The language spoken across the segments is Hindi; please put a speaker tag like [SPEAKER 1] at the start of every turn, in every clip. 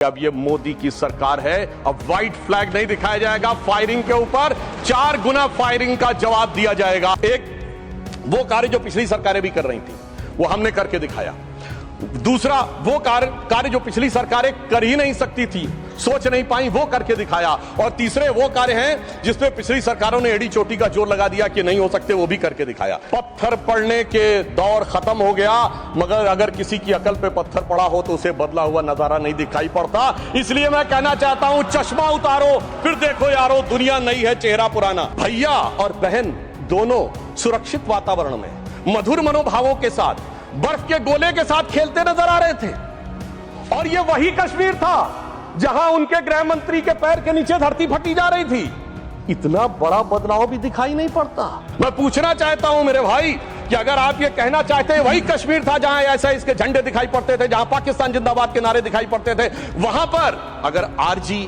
[SPEAKER 1] अब ये मोदी की सरकार है, अब व्हाइट फ्लैग नहीं दिखाया जाएगा, फायरिंग के ऊपर 4 गुना फायरिंग का जवाब दिया जाएगा। एक वो कार्य जो पिछली सरकारें भी कर रही थी वो हमने करके दिखाया। दूसरा वो कार्य जो पिछली सरकारें कर ही नहीं सकती थी, सोच नहीं पाई, वो करके दिखाया। और तीसरे वो कार्य हैं जिसपे पिछली सरकारों ने एड़ी चोटी का जोर लगा दिया कि नहीं हो सकते, वो भी करके दिखाया। पत्थर पड़ने के दौर खत्म हो गया, मगर अगर किसी की अकल पे पत्थर पड़ा हो तो उसे बदला हुआ नजारा नहीं दिखाई पड़ता। इसलिए मैं कहना चाहता हूं, चश्मा उतारो फिर देखो यारो, दुनिया नई है चेहरा पुराना। भैया और बहन दोनों सुरक्षित वातावरण में मधुर मनोभावों के साथ बर्फ के गोले के साथ खेलते नजर आ रहे थे। और ये वही कश्मीर था जहां उनके गृह मंत्री के पैर के नीचे धरती फटी जा रही थी। इतना बड़ा बदलाव भी दिखाई नहीं पड़ता। मैं पूछना चाहता हूं मेरे भाई कि अगर आप ये कहना चाहते हैं वही कश्मीर था जहां ऐसा इसके झंडे दिखाई पड़ते थे, जहां पाकिस्तान जिंदाबाद के नारे दिखाई पड़ते थे, वहां पर अगर आरजी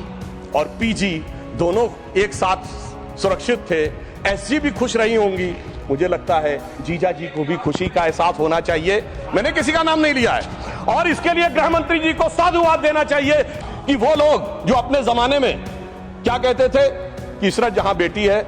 [SPEAKER 1] और पीजी दोनों एक साथ सुरक्षित थे, एसजी भी खुश रही होंगी, मुझे लगता है जीजा जी को भी खुशी का एहसास होना चाहिए। मैंने किसी का नाम नहीं लिया है। और इसके लिए गृह मंत्री जी को साधुवाद देना चाहिए कि वो लोग जो अपने जमाने में क्या कहते थे कि इशरत जहां बेटी है,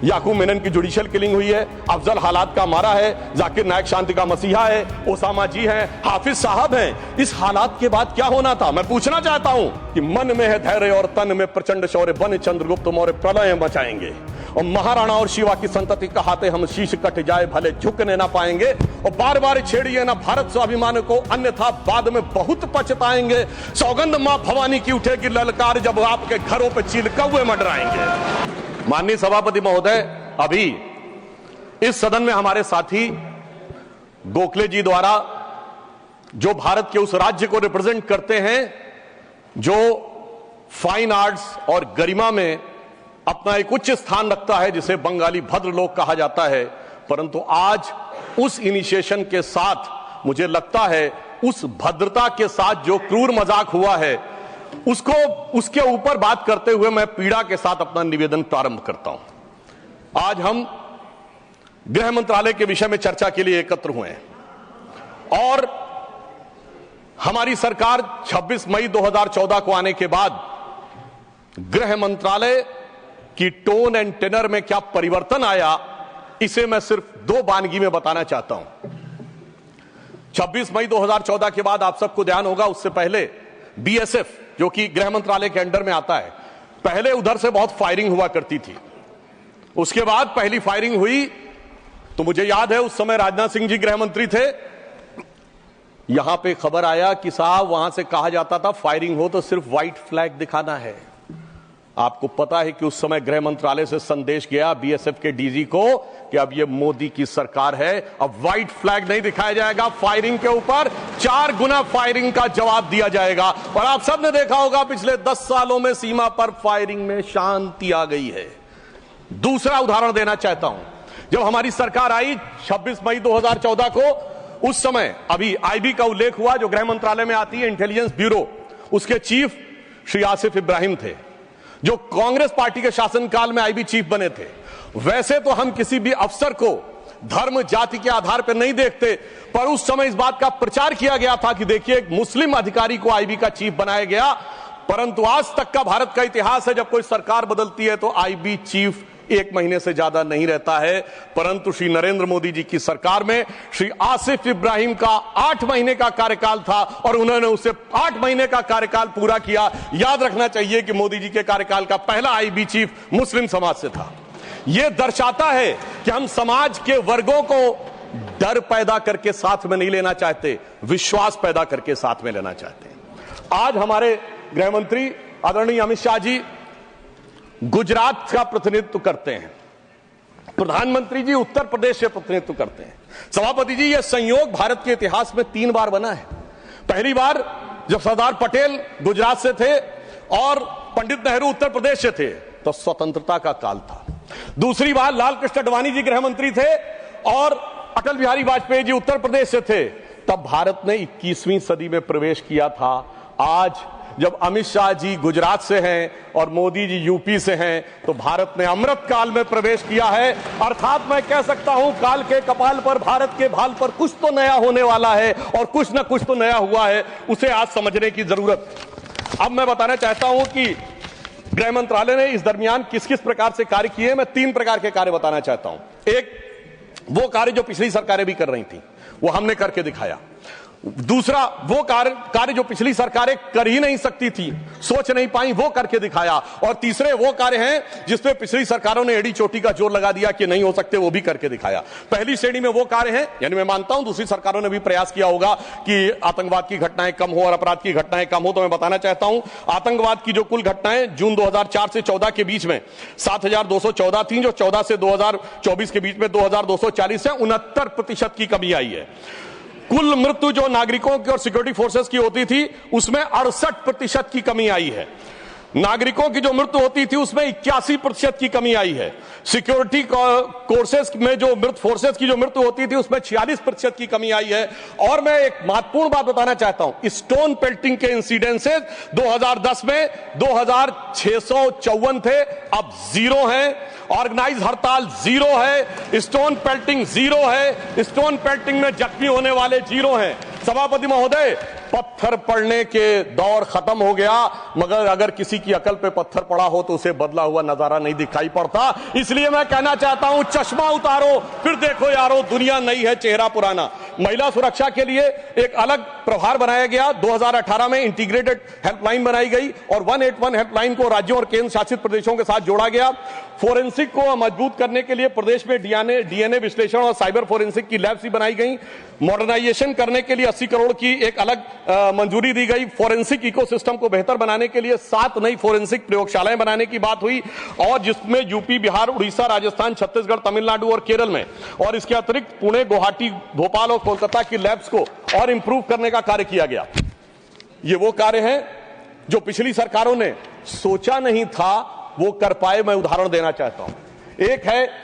[SPEAKER 1] याकूब मेनन की जुडिशियल किलिंग हुई है, अफजल हालात का मारा है, जाकिर नायक शांति का मसीहा है, ओसामा जी हैं, हाफिज साहब हैं, इस हालात के बाद क्या होना था? मैं पूछना चाहता हूं कि मन में है धैर्य और तन में प्रचंड शौर्य, बन चंद्रगुप्त मौर्य प्रलय मचाएंगे और महाराणा और शिवा की संतति कहाते हम शीश कट जाए भले झुकने ना पाएंगे। और बार बार छेड़िए ना भारत स्वाभिमान को, अन्यथा बाद में बहुत पछताएंगे। सौगंध मां भवानी की उठेगी ललकार, जब आपके घरों पे चील कौवे मंडराएंगे। माननीय सभापति महोदय, अभी इस सदन में हमारे साथी गोखले जी द्वारा जो भारत के उस राज्य को रिप्रेजेंट करते हैं जो फाइन आर्ट्स और गरिमा में अपना एक उच्च स्थान रखता है, जिसे बंगाली भद्र लोक कहा जाता है, परंतु आज उस इनिशिएशन के साथ मुझे लगता है उस भद्रता के साथ जो क्रूर मजाक हुआ है उसके ऊपर बात करते हुए मैं पीड़ा के साथ अपना निवेदन प्रारंभ करता हूं। आज हम गृह मंत्रालय के विषय में चर्चा के लिए एकत्र हुए हैं और हमारी सरकार 26 मई 2014 को आने के बाद गृह मंत्रालय की टोन एंड टेनर में क्या परिवर्तन आया, इसे मैं सिर्फ 2 वानगी में बताना चाहता हूं। 26 मई 2014 के बाद आप सबको ध्यान होगा, उससे पहले बीएसएफ जो कि गृह मंत्रालय के अंडर में आता है, पहले उधर से बहुत फायरिंग हुआ करती थी। उसके बाद पहली फायरिंग हुई तो मुझे याद है उस समय राजनाथ सिंह जी गृह मंत्री थे। यहां पे खबर आया कि साहब वहां से कहा जाता था फायरिंग हो तो सिर्फ व्हाइट फ्लैग दिखाना है। आपको पता है कि उस समय गृह मंत्रालय से संदेश गया बीएसएफ के डीजी को कि अब ये मोदी की सरकार है, अब व्हाइट फ्लैग नहीं दिखाया जाएगा, फायरिंग के ऊपर 4 गुना फायरिंग का जवाब दिया जाएगा। और आप सबने देखा होगा पिछले 10 सालों में सीमा पर फायरिंग में शांति आ गई है। दूसरा उदाहरण देना चाहता हूं, जब हमारी सरकार आई 26 मई 2014 को, उस समय अभी आईबी का उल्लेख हुआ जो गृह मंत्रालय में आती है, इंटेलिजेंस ब्यूरो, उसके चीफ श्री आसिफ इब्राहिम थे जो कांग्रेस पार्टी के शासनकाल में आईबी चीफ बने थे। वैसे तो हम किसी भी अफसर को धर्म जाति के आधार पर नहीं देखते, पर उस समय इस बात का प्रचार किया गया था कि देखिए एक मुस्लिम अधिकारी को आईबी का चीफ बनाया गया। परंतु आज तक का भारत का इतिहास है, जब कोई सरकार बदलती है तो आईबी चीफ 1 महीने से ज्यादा नहीं रहता है। परंतु श्री नरेंद्र मोदी जी की सरकार में श्री आसिफ इब्राहिम का 8 महीने का कार्यकाल था और उन्होंने उसे 8 महीने का कार्यकाल पूरा किया। याद रखना चाहिए कि मोदी जी के कार्यकाल का पहला आईबी चीफ मुस्लिम समाज से था। यह दर्शाता है कि हम समाज के वर्गों को डर पैदा करके साथ में नहीं लेना चाहते, विश्वास पैदा करके साथ में लेना चाहते हैं। आज हमारे गृह मंत्री आदरणीय अमित शाह जी गुजरात का प्रतिनिधित्व करते हैं, प्रधानमंत्री जी उत्तर प्रदेश से प्रतिनिधित्व करते हैं। सभापति जी, यह संयोग भारत के इतिहास में 3 बार बना है। पहली बार जब सरदार पटेल गुजरात से थे और पंडित नेहरू उत्तर प्रदेश से थे तो स्वतंत्रता का काल था। दूसरी बार लाल कृष्ण आडवाणी जी गृह मंत्री थे और अटल बिहारी वाजपेयी जी उत्तर प्रदेश से थे, तब भारत ने 21वीं सदी में प्रवेश किया था। आज जब अमित शाह जी गुजरात से हैं और मोदी जी यूपी से हैं, तो भारत ने अमृत काल में प्रवेश किया है। अर्थात मैं कह सकता हूं काल के कपाल पर, भारत के भाल पर कुछ तो नया होने वाला है और कुछ न कुछ तो नया हुआ है, उसे आज समझने की जरूरत है। अब मैं बताना चाहता हूं कि गृह मंत्रालय ने इस दरमियान किस किस प्रकार से कार्य किए। मैं 3 प्रकार के कार्य बताना चाहता हूं। एक, वो कार्य जो पिछली सरकारें भी कर रही थी, वो हमने करके दिखाया। दूसरा, वो कार्य जो पिछली सरकारें कर ही नहीं सकती थी, सोच नहीं पाई, वो करके दिखाया। और तीसरे वो कार्य हैं जिसपे पिछली सरकारों ने एड़ी चोटी का जोर लगा दिया कि नहीं हो सकते, वो भी करके दिखाया। पहली श्रेणी में वो कार्य हैं, यानी मैं मानता हूं दूसरी सरकारों ने भी प्रयास किया होगा कि आतंकवाद की घटनाएं कम हो और अपराध की घटनाएं कम हो। तो मैं बताना चाहता हूं, आतंकवाद की जो कुल घटनाएं जून 2004 से 14 के बीच में 7214 थी, जो 14 से 2024 के बीच में 2240 से 69% की कमी आई है। कुल मृत्यु जो नागरिकों की और सिक्योरिटी फोर्सेस की होती थी, उसमें 68% की कमी आई है। नागरिकों की जो मृत्यु होती थी उसमें 81% की कमी आई है। सिक्योरिटी कोर्सेस में जो फोर्सेस की जो मृत्यु होती थी उसमें 46% की कमी आई है। और मैं एक महत्वपूर्ण बात बताना चाहता हूं, स्टोन पेल्टिंग के इंसिडेंसेस 2010 में 2654 थे, अब 0 हैं। ऑर्गेनाइज हड़ताल 0 है, स्टोन पेल्टिंग 0 है, स्टोन पेल्टिंग में जख्मी होने वाले 0 हैं। सभापति महोदय, पत्थर पड़ने के दौर खत्म हो गया, मगर अगर किसी की अकल पे पत्थर पड़ा हो तो उसे बदला हुआ नजारा नहीं दिखाई पड़ता। इसलिए मैं कहना चाहता हूं, चश्मा उतारो फिर देखो यारो, दुनिया नई है, चेहरा पुराना। महिला सुरक्षा के लिए एक अलग प्रभार बनाया गया। 2018 में इंटीग्रेटेड हेल्पलाइन बनाई गई और 181 हेल्पलाइन को राज्यों और केंद्र शासित प्रदेशों के साथ जोड़ा गया। फोरेंसिक को मजबूत करने के लिए प्रदेश में डीएनए विश्लेषण और साइबर फोरेंसिक की लैब्स भी बनाई गई। मॉडर्नाइजेशन करने के लिए 80 करोड़ की एक अलग मंजूरी दी गई। फोरेंसिक इकोसिस्टम को बेहतर बनाने के लिए 7 नई फोरेंसिक प्रयोगशालाएं बनाने की बात हुई, और जिसमें यूपी, बिहार, उड़ीसा, राजस्थान, छत्तीसगढ़, तमिलनाडु और केरल में, और इसके अतिरिक्त पुणे, गुवाहाटी, भोपाल और कोलकाता की लैब्स को और इंप्रूव करने का कार्य किया गया। ये वो कार्य है जो पिछली सरकारों ने सोचा नहीं था वो कर पाए। मैं उदाहरण देना चाहता हूं। एक है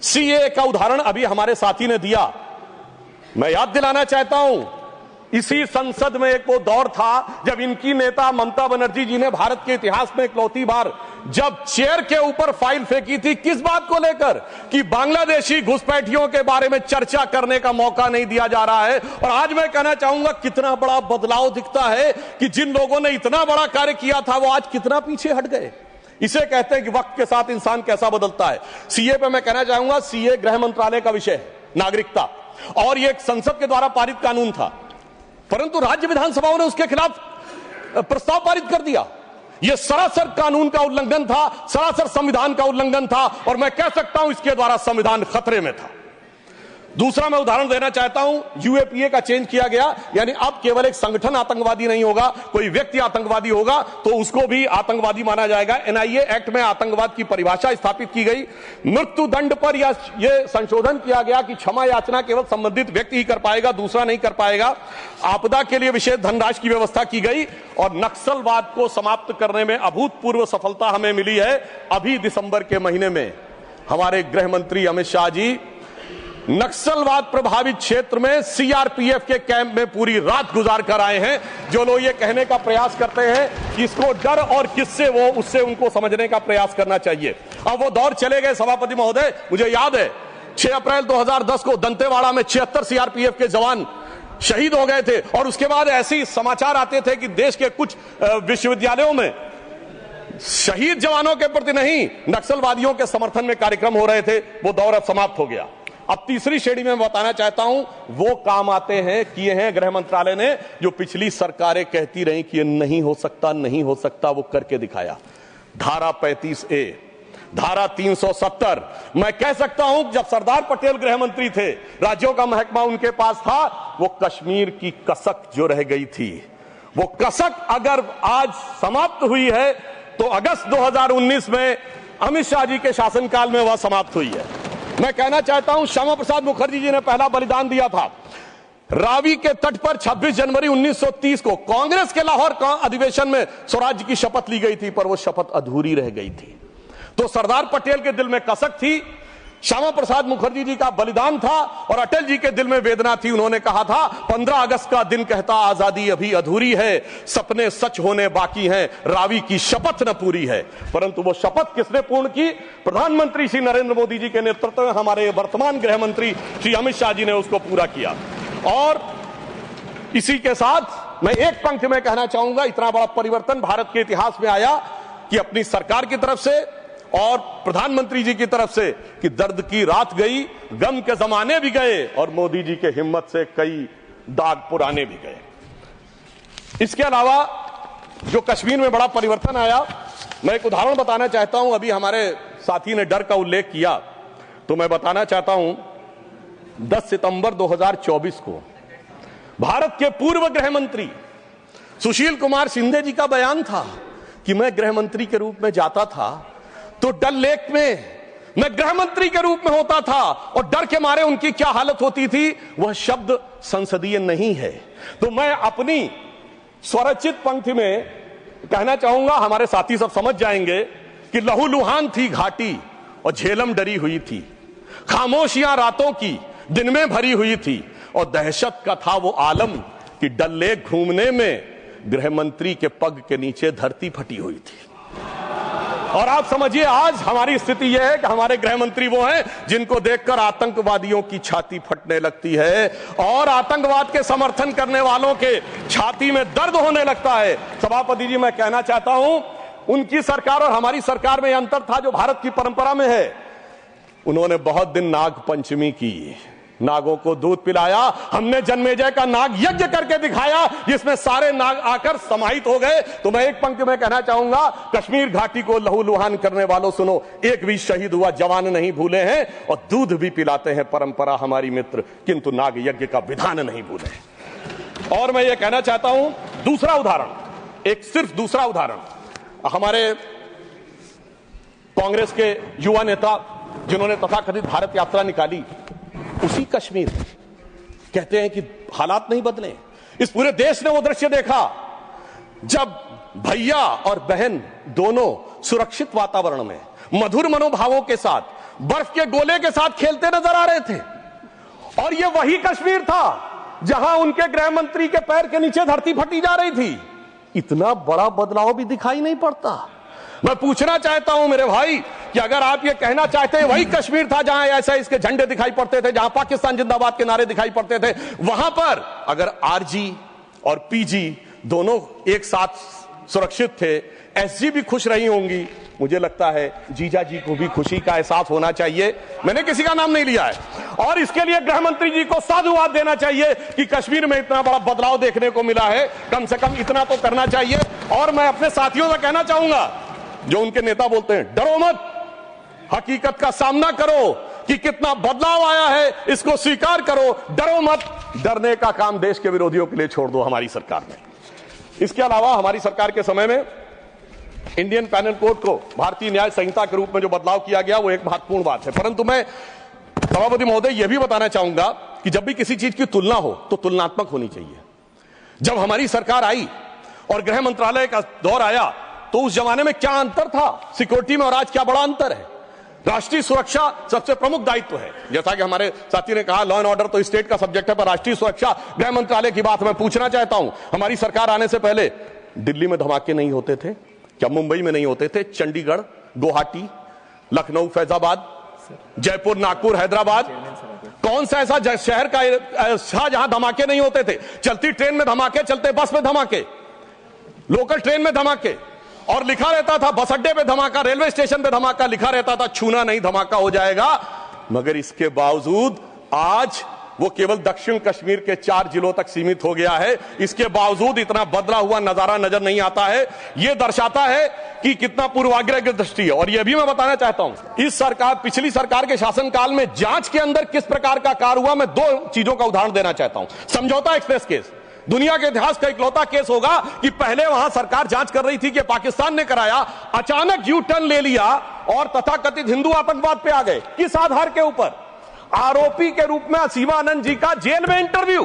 [SPEAKER 1] सीएए का उदाहरण अभी हमारे साथी ने दिया। मैं याद दिलाना चाहता हूं, इसी संसद में एक वो दौर था जब इनकी नेता ममता बनर्जी जी ने भारत के इतिहास में इकलौती बार जब चेयर के ऊपर फाइल फेंकी थी, किस बात को लेकर कि बांग्लादेशी घुसपैठियों के बारे में चर्चा करने का मौका नहीं दिया जा रहा है। और आज मैं कहना चाहूंगा, कितना बड़ा बदलाव दिखता है कि जिन लोगों ने इतना बड़ा कार्य किया था वो आज कितना पीछे हट गए। इसे कहते हैं कि वक्त के साथ इंसान कैसा बदलता है। सीए पे मैं कहना चाहूंगा, सीए गृह मंत्रालय का विषय है, नागरिकता, और ये एक संसद के द्वारा पारित कानून था, परंतु राज्य विधानसभाओं ने उसके खिलाफ प्रस्ताव पारित कर दिया। यह सरासर कानून का उल्लंघन था, सरासर संविधान का उल्लंघन था, और मैं कह सकता हूं इसके द्वारा संविधान खतरे में था। दूसरा मैं उदाहरण देना चाहता हूं, यूएपीए का चेंज किया गया, यानी अब केवल एक संगठन आतंकवादी नहीं होगा, कोई व्यक्ति आतंकवादी होगा तो उसको भी आतंकवादी माना जाएगा। एनआईए एक्ट में आतंकवाद की परिभाषा स्थापित की गई। मृत्यु दंड पर यह संशोधन किया गया कि क्षमा याचना केवल संबंधित व्यक्ति ही कर पाएगा, दूसरा नहीं कर पाएगा। आपदा के लिए विशेष धनराशि की व्यवस्था की गई, और नक्सलवाद को समाप्त करने में अभूतपूर्व सफलता हमें मिली है। अभी दिसंबर के महीने में हमारे गृह मंत्री अमित शाह जी नक्सलवाद प्रभावित क्षेत्र में सीआरपीएफ के कैंप में पूरी रात गुजार कर आए हैं। जो लोग ये कहने का प्रयास करते हैं कि इसको डर और किससे वो, उससे उनको समझने का प्रयास करना चाहिए। अब वो दौर चले गए सभापति महोदय। मुझे याद है 6 अप्रैल 2010 को दंतेवाड़ा में 76 सीआरपीएफ के जवान शहीद हो गए थे, और उसके बाद ऐसे समाचार आते थे कि देश के कुछ विश्वविद्यालयों में शहीद जवानों के प्रति नहीं, नक्सलवादियों के समर्थन में कार्यक्रम हो रहे थे। वो दौर अब समाप्त हो गया। अब तीसरी श्रेणी में बताना चाहता हूं, वो काम आते हैं, किए हैं गृह मंत्रालय ने, जो पिछली सरकारें कहती रही कि ये नहीं हो सकता, नहीं हो सकता, वो करके दिखाया। धारा 35A, धारा 370। मैं कह सकता हूं जब सरदार पटेल गृह मंत्री थे, राज्यों का महकमा उनके पास था, वो कश्मीर की कसक जो रह गई थी, वो कसक अगर आज समाप्त हुई है तो अगस्त 2019 में अमित शाह जी के शासनकाल में वह समाप्त हुई है। मैं कहना चाहता हूं, श्यामा प्रसाद मुखर्जी जी ने पहला बलिदान दिया था रावी के तट पर 26 जनवरी 1930 को। कांग्रेस के लाहौर अधिवेशन में स्वराज्य की शपथ ली गई थी, पर वो शपथ अधूरी रह गई थी। तो सरदार पटेल के दिल में कसक थी, श्यामा प्रसाद मुखर्जी जी का बलिदान था, और अटल जी के दिल में वेदना थी। उन्होंने कहा था 15 अगस्त का दिन कहता आजादी अभी अधूरी है, सपने सच होने बाकी हैं, रावी की शपथ न पूरी है। परंतु वो शपथ किसने पूर्ण की? प्रधानमंत्री श्री नरेंद्र मोदी जी के नेतृत्व में हमारे वर्तमान गृह मंत्री श्री अमित शाह जी ने उसको पूरा किया। और इसी के साथ मैं एक पंक्ति में कहना चाहूंगा, इतना बड़ा परिवर्तन भारत के इतिहास में आया कि अपनी सरकार की तरफ से और प्रधानमंत्री जी की तरफ से कि दर्द की रात गई, गम के जमाने भी गए और मोदी जी के हिम्मत से कई दाग पुराने भी गए। इसके अलावा जो कश्मीर में बड़ा परिवर्तन आया, मैं एक उदाहरण बताना चाहता हूं। अभी हमारे साथी ने डर का उल्लेख किया, तो मैं बताना चाहता हूं 10 सितंबर 2024 को भारत के पूर्व गृह मंत्री सुशील कुमार शिंदे जी का बयान था कि मैं गृह मंत्री के रूप में जाता था तो डल लेक में मैं गृह मंत्री के रूप में होता था और डर के मारे उनकी क्या हालत होती थी, वह शब्द संसदीय नहीं है। तो मैं अपनी स्वरचित पंक्ति में कहना चाहूंगा, हमारे साथी सब समझ जाएंगे कि लहूलुहान थी घाटी और झेलम डरी हुई थी, खामोशियां रातों की दिन में भरी हुई थी और दहशत का था वो आलम कि डल लेक घूमने में गृह मंत्री के पग के नीचे धरती फटी हुई थी। और आप समझिए आज हमारी स्थिति यह है कि हमारे गृह मंत्री वो हैं जिनको देखकर आतंकवादियों की छाती फटने लगती है और आतंकवाद के समर्थन करने वालों के छाती में दर्द होने लगता है। सभापति जी, मैं कहना चाहता हूं, उनकी सरकार और हमारी सरकार में यह अंतर था जो भारत की परंपरा में है। उन्होंने बहुत दिन नाग पंचमी की, नागों को दूध पिलाया। हमने जन्मेजय का नाग यज्ञ करके दिखाया जिसमें सारे नाग आकर समाहित हो गए। तो मैं एक पंक्ति में कहना चाहूंगा, कश्मीर घाटी को लहूलुहान करने वालों सुनो, एक भी शहीद हुआ जवान नहीं भूले हैं और दूध भी पिलाते हैं परंपरा हमारी मित्र, किंतु नाग यज्ञ का विधान नहीं भूले। और मैं ये कहना चाहता हूं, दूसरा उदाहरण, एक सिर्फ दूसरा उदाहरण, हमारे कांग्रेस के युवा नेता जिन्होंने तथाकथित भारत यात्रा निकाली, उसी कश्मीर कहते हैं कि हालात नहीं बदले। इस पूरे देश ने वो दृश्य देखा जब भैया और बहन दोनों सुरक्षित वातावरण में मधुर मनोभावों के साथ बर्फ के गोले के साथ खेलते नजर आ रहे थे। और ये वही कश्मीर था जहां उनके गृह मंत्री के पैर के नीचे धरती फटी जा रही थी। इतना बड़ा बदलाव भी दिखाई नहीं पड़ता। मैं पूछना चाहता हूं मेरे भाई कि अगर आप ये कहना चाहते हैं वही कश्मीर था जहां ऐसा इसके झंडे दिखाई पड़ते थे, जहां पाकिस्तान जिंदाबाद के नारे दिखाई पड़ते थे, वहां पर अगर आरजी और पीजी दोनों एक साथ सुरक्षित थे, एसजी भी खुश रही होंगी, मुझे लगता है जीजा जी को भी खुशी का एहसास होना चाहिए। मैंने किसी का नाम नहीं लिया है। और इसके लिए गृह मंत्री जी को साधुवाद देना चाहिए कि कश्मीर में इतना बड़ा बदलाव देखने को मिला है। कम से कम इतना तो करना चाहिए। और मैं अपने साथियों से कहना चाहूंगा जो उनके नेता बोलते हैं डरो मत, हकीकत का सामना करो कि कितना बदलाव आया है, इसको स्वीकार करो, डरो मत। डरने का काम देश के विरोधियों के लिए छोड़ दो हमारी सरकार ने। इसके अलावा हमारी सरकार के समय में इंडियन पैनल कोड को भारतीय न्याय संहिता के रूप में जो बदलाव किया गया वो एक महत्वपूर्ण बात है। परंतु मैं सभापति महोदय यह भी बताना चाहूंगा कि जब भी किसी चीज की तुलना हो तो तुलनात्मक होनी चाहिए। जब हमारी सरकार आई और गृह मंत्रालय का दौर आया तो उस जमाने में क्या अंतर था सिक्योरिटी में और आज क्या बड़ा अंतर है। राष्ट्रीय सुरक्षा सबसे प्रमुख दायित्व है। जैसा कि हमारे साथी ने कहा, लॉ एंड ऑर्डर तो स्टेट का सब्जेक्ट है, पर राष्ट्रीय सुरक्षा गृह मंत्रालय की बात मैं पूछना चाहता हूं। हमारी सरकार आने से पहले दिल्ली में धमाके नहीं होते थे क्या? मुंबई में नहीं होते थे? चंडीगढ़, गुवाहाटी, लखनऊ, फैजाबाद, जयपुर, नागपुर, हैदराबाद, कौन सा ऐसा शहर का जहां धमाके नहीं होते थे? चलती ट्रेन में धमाके, चलते बस में धमाके, लोकल ट्रेन में धमाके, और लिखा रहता था बस अड्डे पे धमाका, रेलवे स्टेशन पे धमाका, लिखा रहता था छूना नहीं धमाका हो जाएगा। मगर इसके बावजूद आज वो केवल दक्षिण कश्मीर के 4 जिलों तक सीमित हो गया है। इसके बावजूद इतना बदला हुआ नजारा नजर नहीं आता है। यह दर्शाता है कि कितना पूर्वाग्रह की दृष्टि है। और यह भी मैं बताना चाहता हूं, इस सरकार, पिछली सरकार के शासनकाल में जांच के अंदर किस प्रकार का कार्य हुआ, मैं 2 चीजों का उदाहरण देना चाहता हूं। समझौता एक्सप्रेस केस दुनिया के इतिहास का इकलौता केस होगा कि पहले वहां सरकार जांच कर रही थी कि पाकिस्तान ने कराया, अचानक यू टर्न ले लिया और तथाकथित हिंदू आतंकवाद पे आ गए। किस आधार के ऊपर? आरोपी के रूप में असीमा आनंद जी का जेल में इंटरव्यू।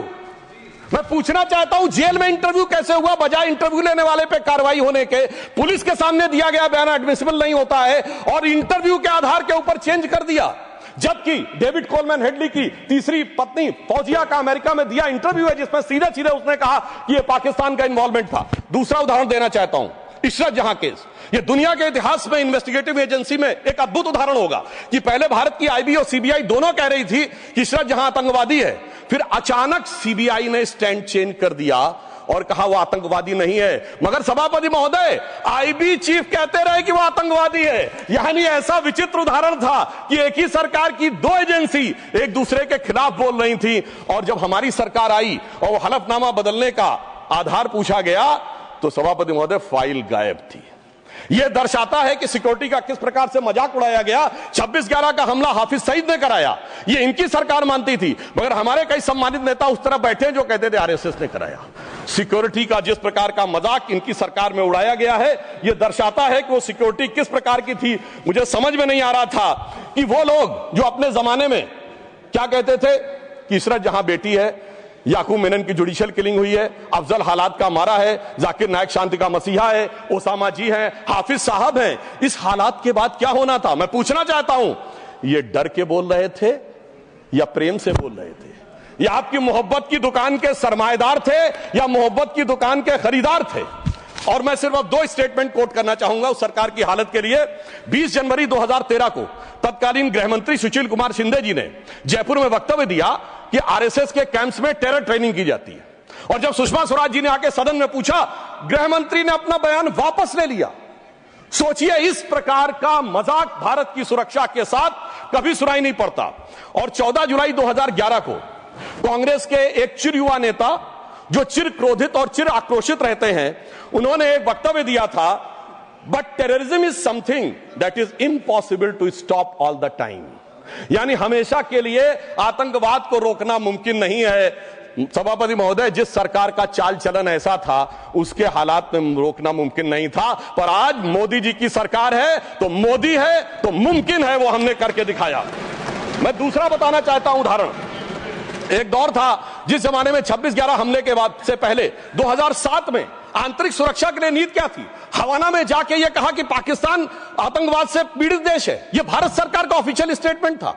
[SPEAKER 1] मैं पूछना चाहता हूं जेल में इंटरव्यू कैसे हुआ? बजाय इंटरव्यू लेने वाले पे कार्रवाई होने के पुलिस के सामने दिया गया बयान एडमिसिबल नहीं होता है और इंटरव्यू के आधार के ऊपर चेंज कर दिया। जबकि डेविड कोलमैन हेडली की तीसरी पत्नी फौजिया का अमेरिका में दिया इंटरव्यू है जिसमें सीधे सीधे उसने कहा कि यह पाकिस्तान का इन्वॉल्वमेंट था। दूसरा उदाहरण देना चाहता हूं, इशरत जहां केस। यह दुनिया के इतिहास में इन्वेस्टिगेटिव एजेंसी में एक अद्भुत उदाहरण होगा कि पहले भारत की आईबी और सीबीआई दोनों कह रही थी कि इशरत जहां आतंकवादी है, फिर अचानक सीबीआई ने स्टैंड चेंज कर दिया और कहा वो आतंकवादी नहीं है, मगर सभापति महोदय आईबी चीफ कहते रहे कि वो आतंकवादी है। यानी ऐसा विचित्र उदाहरण था कि एक ही सरकार की दो एजेंसी एक दूसरे के खिलाफ बोल रही थी, और जब हमारी सरकार आई और वो हलफनामा बदलने का आधार पूछा गया तो सभापति महोदय फाइल गायब थी। यह दर्शाता है कि सिक्योरिटी का किस प्रकार से मजाक उड़ाया गया। 26/11 का हमला हाफिज सईद ने कराया, यह इनकी सरकार मानती थी, मगर हमारे कई सम्मानित नेता उस तरफ बैठे हैं जो कहते थे आरएसएस ने कराया। सिक्योरिटी का जिस प्रकार का मजाक इनकी सरकार में उड़ाया गया है, यह दर्शाता है कि वो सिक्योरिटी किस प्रकार की थी। मुझे समझ में नहीं आ रहा था कि वो लोग जो अपने जमाने में क्या कहते थे कि इशरत जहां बेटी है, याकूब मेनन की जुडिशियल किलिंग हुई है, अफजल हालात का मारा है, जाकिर नायक शांति का मसीहा है, ओसामा जी हैं, हाफिज साहब हैं, इस हालात के बाद क्या होना था? मैं पूछना चाहता हूं, ये डर के बोल रहे थे या प्रेम से बोल रहे थे? या आपकी मोहब्बत की दुकान के सरमाएदार थे या मोहब्बत की दुकान के खरीदार थे? और मैं सिर्फ अब 2 स्टेटमेंट कोट करना चाहूंगा उस सरकार की हालत के लिए। 20 जनवरी 2013 को तत्कालीन गृह मंत्री सुशील कुमार शिंदे जी ने जयपुर में वक्तव्य दिया कि आरएसएस के कैंप्स में टेरर ट्रेनिंग की जाती है, और जब सुषमा स्वराज जी ने आके सदन में पूछा, गृह मंत्री ने अपना बयान वापस ले लिया। सोचिए, इस प्रकार का मजाक भारत की सुरक्षा के साथ कभी सुनाई नहीं पड़ता। और 14 जुलाई 2011 को कांग्रेस के एक चिर युवा नेता जो चिर क्रोधित और चिर आक्रोशित रहते हैं, उन्होंने एक वक्तव्य दिया था, but terrorism is something that is impossible to stop all the time. यानी हमेशा के लिए आतंकवाद को रोकना मुमकिन नहीं है। सभापति महोदय, जिस सरकार का चाल चलन ऐसा था उसके हालात में रोकना मुमकिन नहीं था, पर आज मोदी जी की सरकार है तो मोदी है तो मुमकिन है, वो हमने करके दिखाया। मैं दूसरा बताना चाहता हूं उदाहरण। एक दौर था जिस जमाने में 26/11 हमले के बाद से पहले 2007 में आंतरिक सुरक्षा के लिए नीति क्या थी? हवाना में जाके यह कहा कि पाकिस्तान आतंकवाद से पीड़ित देश है। यह भारत सरकार का ऑफिशियल स्टेटमेंट था।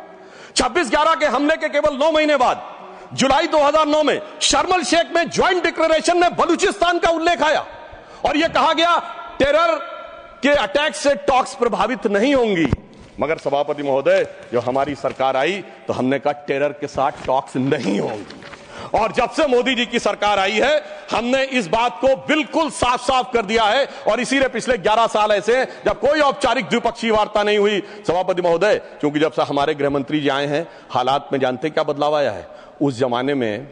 [SPEAKER 1] 26/11 के हमले के केवल 9 महीने बाद जुलाई 2009 में शर्म शेख में ज्वाइंट डिक्लेरेशन में बलूचिस्तान का उल्लेख आया और यह कहा गया टेरर के अटैक से टॉक्स प्रभावित नहीं होंगी। मगर सभापति महोदय, जो हमारी सरकार आई तो हमने कहा टेरर के साथ टॉक्स नहीं होंगी। और जब से मोदी जी की सरकार आई है, हमने इस बात को बिल्कुल साफ साफ कर दिया है। और इसीलिए पिछले 11 साल ऐसे जब कोई औपचारिक द्विपक्षीय वार्ता नहीं हुई, सभापति महोदय, क्योंकि जब से हमारे गृह मंत्री जी आए हैं, हालात में जानते क्या बदलाव आया है? उस जमाने में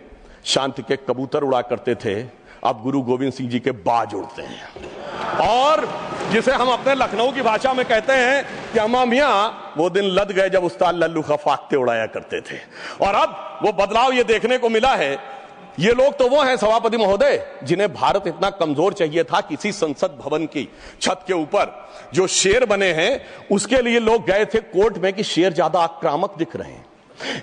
[SPEAKER 1] शांति के कबूतर उड़ा करते थे, अब गुरु गोविंद सिंह जी के बाज उड़ते हैं। और जिसे हम अपने लखनऊ की भाषा में कहते हैं कि अम्मा मियां वो दिन लद गए जब उस्ताद लल्लू खा फाख्ते उड़ाया करते थे। और अब वो बदलाव ये देखने को मिला है। ये लोग तो वो हैं सभापति महोदय जिन्हें भारत इतना कमजोर चाहिए था, किसी संसद भवन की छत के ऊपर जो शेर बने हैं उसके लिए लोग गए थे कोर्ट में कि शेर ज्यादा आक्रामक दिख रहे हैं।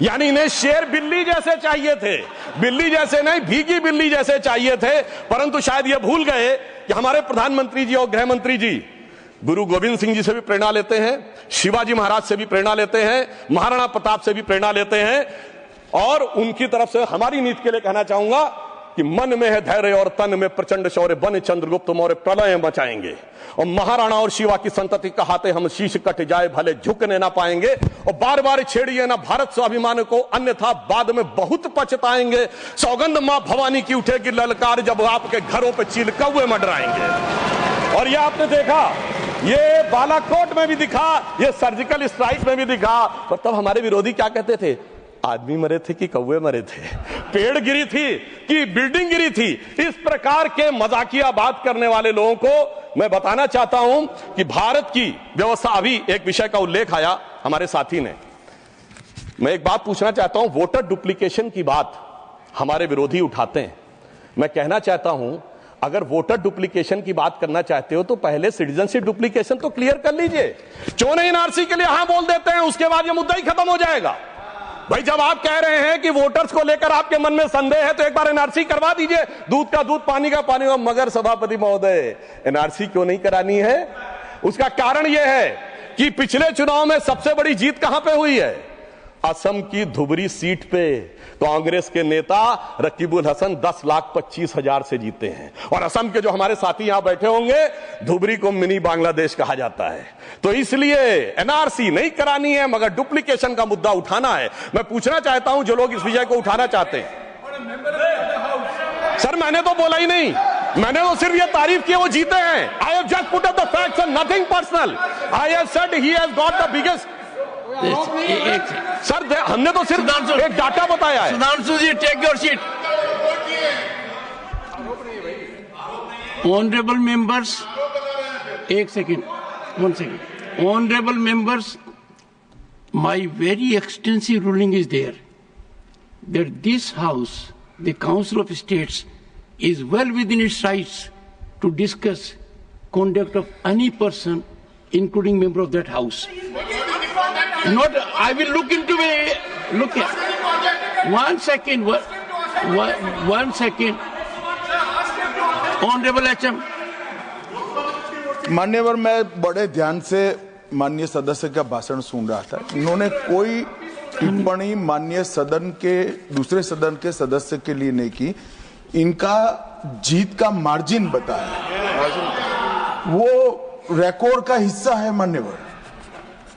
[SPEAKER 1] यानी इन्हें शेर बिल्ली जैसे चाहिए थे, बिल्ली जैसे नहीं, भीगी बिल्ली जैसे चाहिए थे। परंतु शायद ये भूल गए कि हमारे प्रधानमंत्री जी और गृह मंत्री जी गुरु गोविंद सिंह जी से भी प्रेरणा लेते हैं, शिवाजी महाराज से भी प्रेरणा लेते हैं, महाराणा प्रताप से भी प्रेरणा लेते हैं। और उनकी तरफ से हमारी नीति के लिए कहना चाहूंगा कि मन में है धैर्य और तन में प्रचंड शौर्य, बन चंद्रगुप्त मौर्य प्रलय मचाएंगे। और महाराणा और शिवा की संतति कहाते हम शीश कट जाए भले झुकने ना पाएंगे। और बार बार छेड़िए ना भारत स्वाभिमान को, अन्यथा बाद में बहुत पछताएंगे। सौगंध मां भवानी की उठेगी ललकार जब आपके घरों पे चील कौवे मंडराएंगे। और यह आपने देखा, ये बालाकोट में भी दिखा, ये सर्जिकल स्ट्राइक में भी दिखा। पर तब हमारे विरोधी क्या कहते थे? आदमी मरे थे कि कौवे मरे थे, पेड़ गिरी थी कि बिल्डिंग गिरी थी। इस प्रकार के मजाकिया बात करने वाले लोगों को मैं बताना चाहता हूं कि भारत की व्यवस्था, अभी एक विषय का उल्लेख आया हमारे साथी ने, मैं एक बात पूछना चाहता हूं। वोटर डुप्लीकेशन की बात हमारे विरोधी उठाते हैं। मैं कहना चाहता हूं, अगर वोटर डुप्लीकेशन की बात करना चाहते हो तो पहले सिटीजनशिप डुप्लीकेशन तो क्लियर कर लीजिए। क्यों नहीं एनआरसी के लिए हां बोल देते हैं, उसके बाद यह मुद्दा ही खत्म हो जाएगा। भाई, जब आप कह रहे हैं कि वोटर्स को लेकर आपके मन में संदेह है तो एक बार एनआरसी करवा दीजिए, दूध का दूध पानी का पानी। मगर सभापति महोदय, एनआरसी क्यों नहीं करानी है? उसका कारण यह है कि पिछले चुनाव में सबसे बड़ी जीत कहां पे हुई है? असम की धुबरी सीट पे कांग्रेस के नेता रकीबुल हसन 10,25,000 से जीते हैं। और असम के जो हमारे साथी यहां बैठे होंगे, धुबरी को मिनी बांग्लादेश कहा जाता है। तो इसलिए एनआरसी नहीं करानी है, मगर डुप्लीकेशन का मुद्दा उठाना है। मैं पूछना चाहता हूं जो लोग इस विषय को उठाना चाहते हैं, सर मैंने तो बोला ही नहीं, मैंने तो सिर्फ ये तारीफ की वो जीते हैं। I have just put up the facts and nothing personal. I have said he has got the biggest. Sir हमने तो सिर्फ एक डाटा बताया है।
[SPEAKER 2] Sudhanshu ji, take your seat. Honourable members, एक second, 1 second. Honorable members, my very extensive ruling is there that this House, the Council of States, is well within its rights to discuss conduct of any person, including member of that House. Not, I will look into it. Look at 1 second. 1 second. Honorable HM.
[SPEAKER 3] मान्यवर, मैं बड़े ध्यान से माननीय सदस्य का भाषण सुन रहा था। इन्होंने कोई टिप्पणी माननीय सदन के दूसरे सदन के सदस्य के लिए नहीं की। इनका जीत का मार्जिन बताया, वो रिकॉर्ड का हिस्सा है मान्यवर,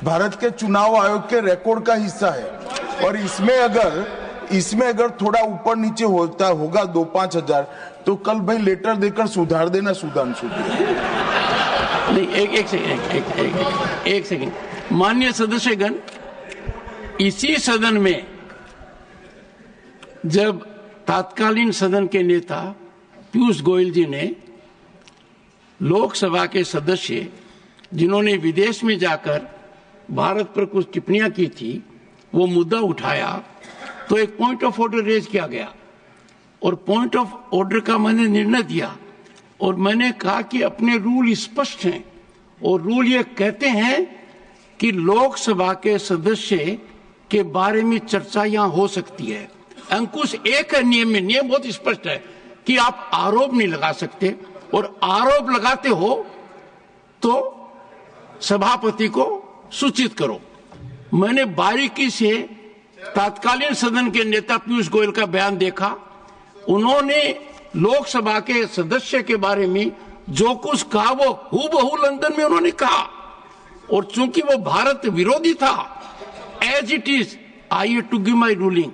[SPEAKER 3] भारत के चुनाव आयोग के रिकॉर्ड का हिस्सा है। और इसमें अगर थोड़ा ऊपर नीचे होगा 2-5 हजार, तो कल भाई लेटर देकर सुधार देना सुधांशु।
[SPEAKER 2] नहीं, एक सेकंड। माननीय सदस्यगण, इसी सदन में जब तत्कालीन सदन के नेता पीयूष गोयल जी ने लोकसभा के सदस्य जिन्होंने विदेश में जाकर भारत पर कुछ टिप्पणियां की थी, वो मुद्दा उठाया, तो एक पॉइंट ऑफ ऑर्डर रेज किया गया और पॉइंट ऑफ ऑर्डर का मैंने निर्णय दिया और मैंने कहा कि अपने रूल स्पष्ट हैं और रूल ये कहते हैं कि लोकसभा के सदस्य के बारे में चर्चा यहां हो सकती है। अंकुश एक है नियम में, नियम बहुत स्पष्ट है कि आप आरोप नहीं लगा सकते, और आरोप लगाते हो तो सभापति को सूचित करो। मैंने बारीकी से तत्कालीन सदन के नेता पीयूष गोयल का बयान देखा। उन्होंने लोकसभा के सदस्य के बारे में जो कुछ कहा वो हूबहू लंदन में उन्होंने कहा, और चूंकि वो भारत विरोधी था, as it is I have to give my ruling.